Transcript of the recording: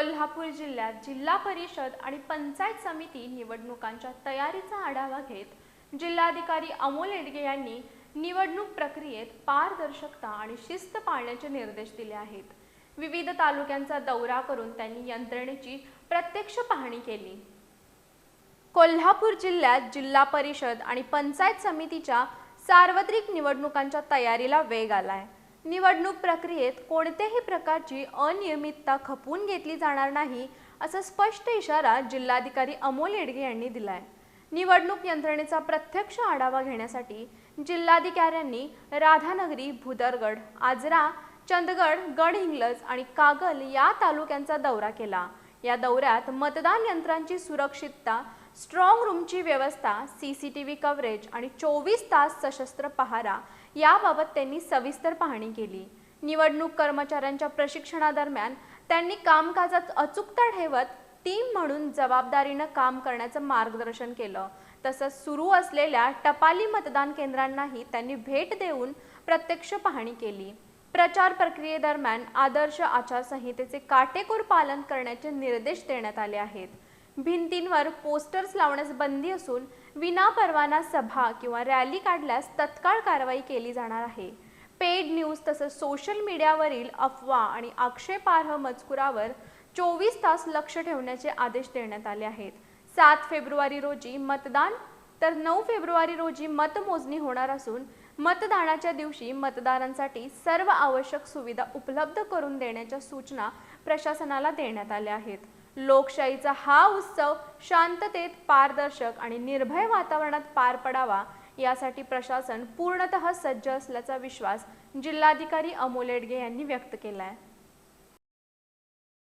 कोल्हापूर जिल्ह्यात जिल्हा परिषद आणि पंचायत समिती निवडणुकांच्या तयारीचा आढावा घेत जिल्हाधिकारी अमोल येडगे यांनी निवडणूक प्रक्रियेत पारदर्शकता आणि शिस्त पाळण्याचे निर्देश दिले आहेत। विविध तालुक्यांचा दौरा करून त्यांनी यंत्रणेची प्रत्यक्ष पाहणी केली। कोल्हापूर जिल्ह्यात जिल्हा परिषद आणि पंचायत समितीच्या सार्वत्रिक निवडणुकांच्या तयारीला वेग आलाय। निवडणूक प्रक्रियेत कोणत्याही प्रकारची अनियमितता खपवून घेतली जाणार नाही असा स्पष्ट इशारा जिल्हाधिकारी अमोल येडगे यांनी दिलाय। निवडणूक यंत्रणेचा प्रत्यक्ष आढावा घेण्यासाठी जिल्हाधिकाऱ्यांनी राधानगरी, भुदरगड, आजरा, चंदगड, गडहिंग्लज आणि कागल या तालुक्यांचा दौरा केला। या दौऱ्यात मतदान यंत्रांची सुरक्षितता, स्ट्रॉंग रूमची व्यवस्था, सीसीटीव्ही कव्हरेज आणि 24 तास सशस्त्र पहारा याबाबत त्यांनी सविस्तर पाहणी केली। निवडणूक कर्मचाऱ्यांच्या प्रशिक्षणादरम्यान त्यांनी कामकाजात अचूकता ठेवत टीम म्हणून जबाबदारीने काम करण्याचं मार्गदर्शन केलं। तसंच सुरू असलेल्या टपाली मतदान केंद्रांनाही त्यांनी भेट देऊन प्रत्यक्ष पाहणी केली। प्रचार प्रक्रियेदरम्यान आदर्श आचारसंहितेचे काटेकोर पालन करण्याचे निर्देश देण्यात आले आहेत। भिंतींवर पोस्टर्स लावण्यास बंदी असून विनापरवाना सभा किंवा रॅली काढल्यास तत्काळ कारवाई केली जाणार आहे। पेड न्यूज तसंच सोशल मीडियावरील अफवा आणि आक्षेपार्ह मजकुरावर 24 तास लक्ष ठेवण्याचे आदेश देण्यात आले आहेत। 7 फेब्रुवारी रोजी मतदान तर 9 फेब्रुवारी रोजी मतमोजणी होणार असून मतदानाच्या दिवशी मतदारांसाठी सर्व आवश्यक सुविधा उपलब्ध करून देण्याच्या सूचना प्रशासनाला देण्यात आल्या आहेत। लोकशाहीचा हा उत्सव शांततेत, पारदर्शक आणि निर्भय वातावरणात पार पडावा यासाठी प्रशासन पूर्णतः सज्ज असल्याचा विश्वास जिल्हाधिकारी अमोल येडगे यांनी व्यक्त केला आहे।